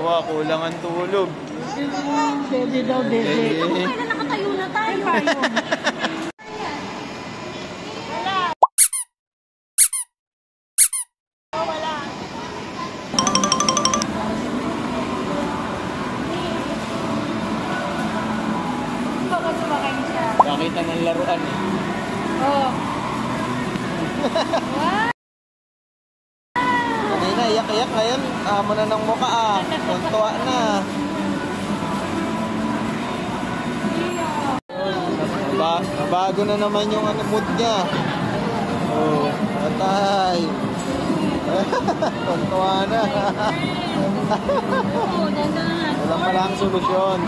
Kawawa, kulang ang tulog. Dede daw, dede. Kailan nakatayo na tayo? Nakita ng laruan eh. Oh. Kanina, iyak-iyak ngayon. Amo na ng mukha ah. Tuntua na. Nabago na naman yung mood niya. Oh, patay. Tuntua na. Wala pala ang solusyon.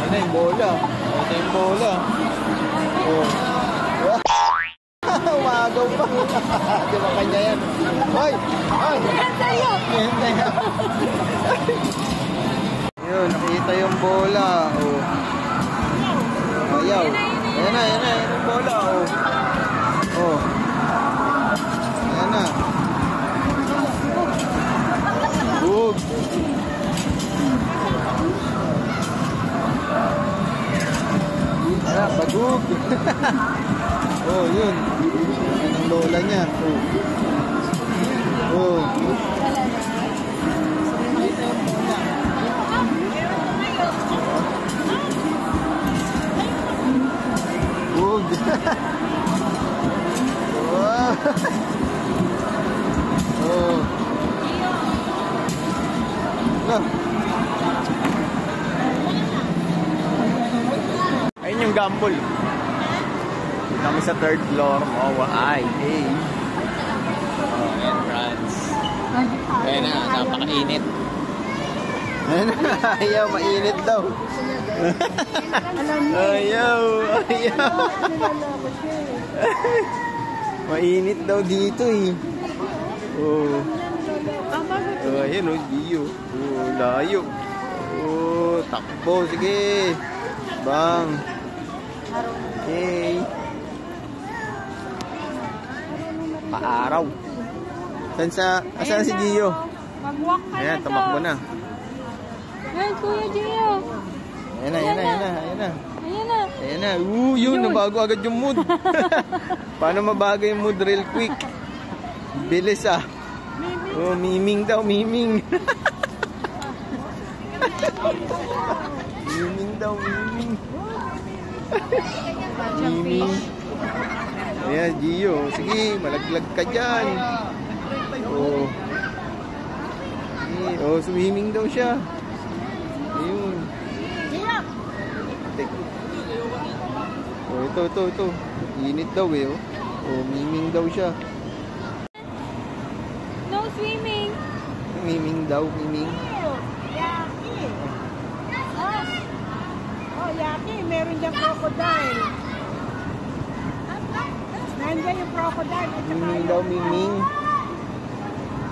Ano yung bola? Ito yung bola. Umagaw pa. Di ba kanya yan? Hoy! Hoy! Yun, nakita yung bola. Ayaw. Ayan na, ayan na. Ayan yung bola. Ayan na. Bug. Ayan, bagug. Yun. Ayan ang lola niya. Bug. Ayun yung gamble. Kami sa 3rd floor. Entrance. Ayan na, napakainit. Ayaw, mainit daw. Ayaw. Mainit daw dito eh. Ayan Gio. Layo. Takbo, sige. Bang. Okay. Paaraw. Asan si Gio? Mag-walk ka na. Ayan, tumakbo na. Ayan, Kuya Gio. Ayan na. Ayan na. Yun, nabago agad yung mood. Paano mabago yung mood real quick? Bilis ah. Miming daw, miming. Miming daw, miming. Miming. Ayan, Gio. Sige, malaglag ka dyan. Swimming daw siya. Ayun. Ito. Init daw eh. Miming daw siya. No swimming. Miming daw, miming. Yaki, meron diyang crocodile. Nandiyan yung crocodile. Miming daw, miming.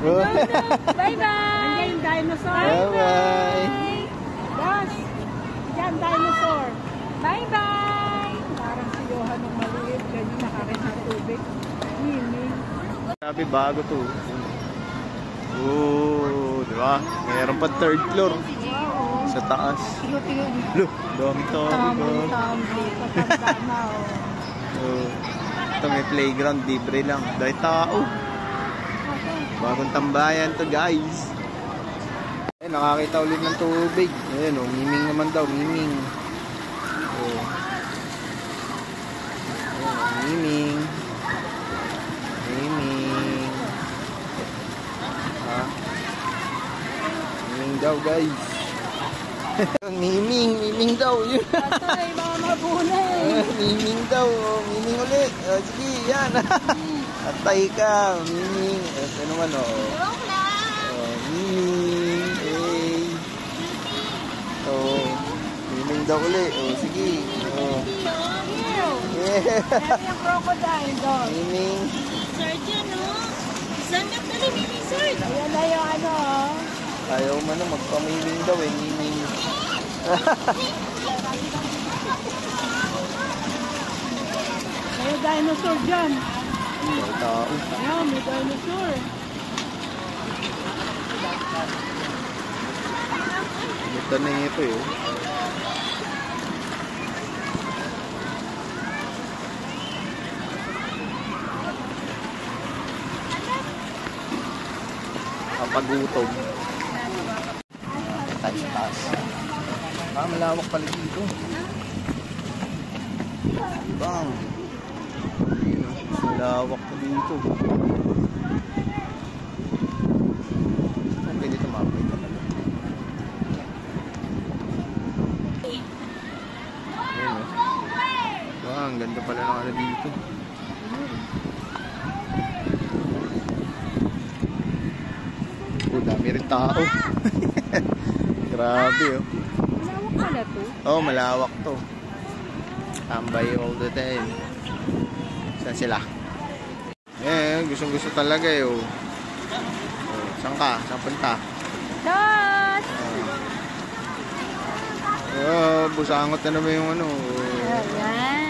Bye-bye. Nandiyan yung dinosaur. Bye-bye. Das. Diyan, dinosaur. Bye-bye. Parang si Johan ng maliit. Ganyan nakarin ng tubig. Miming. Sabi bago to. Diba? Mayroon pa 3rd floor. Sa taas. Look, dami-dami. Ito may playground, libre lang. Dahil tao. Bagong tambayan to guys. Nakakita ulit ng tubig. Ayan miming naman daw, miming. Miming. Miming daw guys. Miming daw yun. Patay, mga mabunay. Miming daw, miming ulit. Sige, yan. Atay ka, miming. Ito naman miming. Miming daw ulit. Sige. Yung crocodile doon. Miming. Surgeon, no? Saan ka tali, Mimi, sir? Ayan na yung Ayaw man na magpamiming daw miming. Ngayon dinosaur dyan. May tao. Ayan, may dinosaur. Ito na ito eh. Kapagutom. Tayo sa taas. Malawak pala dito. Bang! Malawak pa dito. Pwede tumapay ka pala. Ayan o. Bang! Ganda pala ng ano dito. Dami rin tao. Grabe oh. Malawak pala to. Oh, malawak to. Tambay all the time. Saan sila? Gustong-gusto talaga eh oh. Saan ka? Saan punta? Dot! Busangot na naman yung ano. Ayan.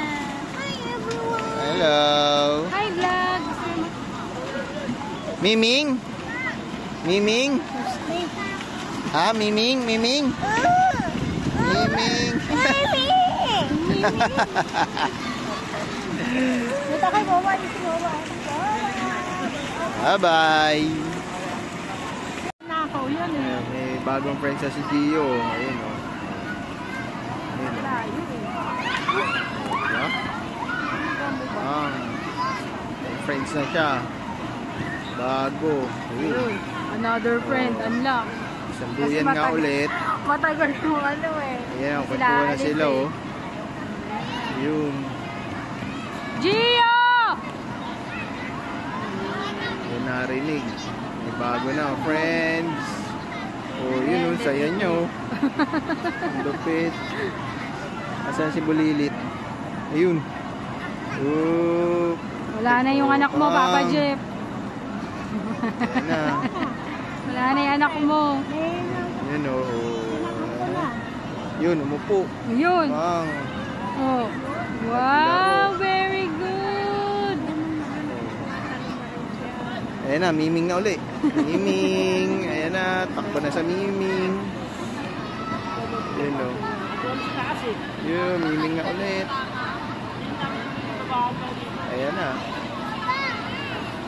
Hi everyone. Hello. Hi vlog. Miming? Miming? Ha? Miming? Miming? Miming? Dito kay Mama. Dito Mama. Bye-bye. Nakaw yan eh. May bagong friends sa si Gio. Ayun o. Ayun o. Layo eh. Diba? May friends na siya. Bago. Ayun. Another friend. Unlock. Isang buyan nga ulit. Matagal kong ano eh. Ayan, kwentuhan na sila oh. Yun. Gio! Yun narinig. May bago na, friends. Oh, yun oh, saya nyo. Ang lupit. Asan si Bulilit? Ayun. Oh. Wala na yung anak mo, Papa Jeff. Ayan na. Wala na yung anak mo. Yun oh. Yun, umupo. Yun. Bang. Oh. Wow, very good. Ayan na, Miming na uli. Miming. Ayan na, takbo na sa Miming. Yun o. Yun, Miming na ulit. Ayan na.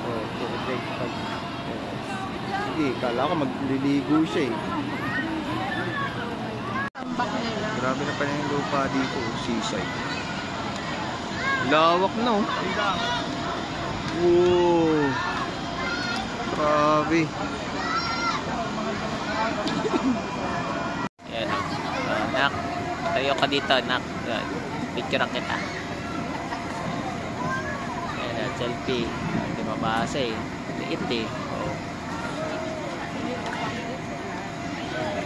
Oh, putik. Sige, kala ko magliligo siya eh. Grabe na pala yung lupa dito, seaside. Lawak na oh. Wow. Grabe. Ayan o. Nak, tayo ka dito, nak. Picture kita. Ayan, selfie. Hindi mabasa eh. Liit eh. Oh.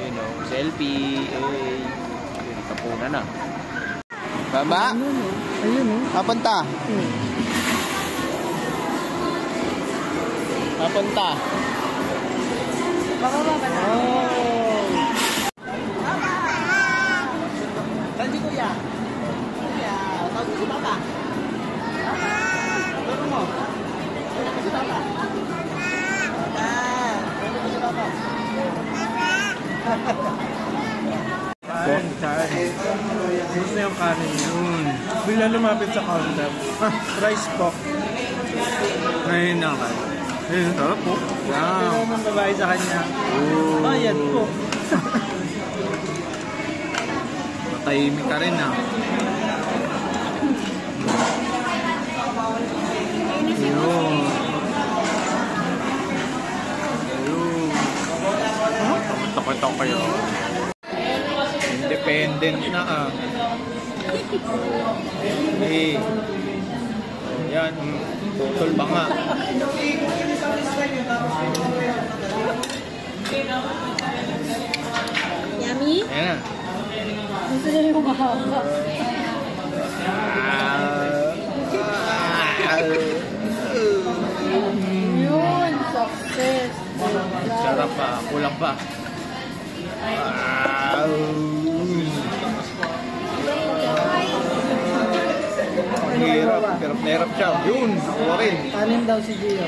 Yun o, selfie. Ay. Yun, tapunan na. Baba? Ayun oh. Papunta? Papunta? Baka ba na? Oh. Saan si Kuya? Kuya, tawag si Papa. Tawag mo. Si Papa. Si Papa. Gusto na yung kanin yun. Bigla lumapit sa counter. Rice pork. Ngayon naman. Ayun, sarap po. Pero nang babae sa kanya. Bayad po. Matahimik ka rin ah. Ayun. Ayun. Takot kayo. Independent na ah. Hey. Yan. Tutol ba nga? Yummy? Ayan na. Gusto niya yung mahaba. Yun, success. Sarap pa. Kulang pa. Hirap. Hirap na hirap siya. Yun, nakuha rin. Kanin daw si Gio.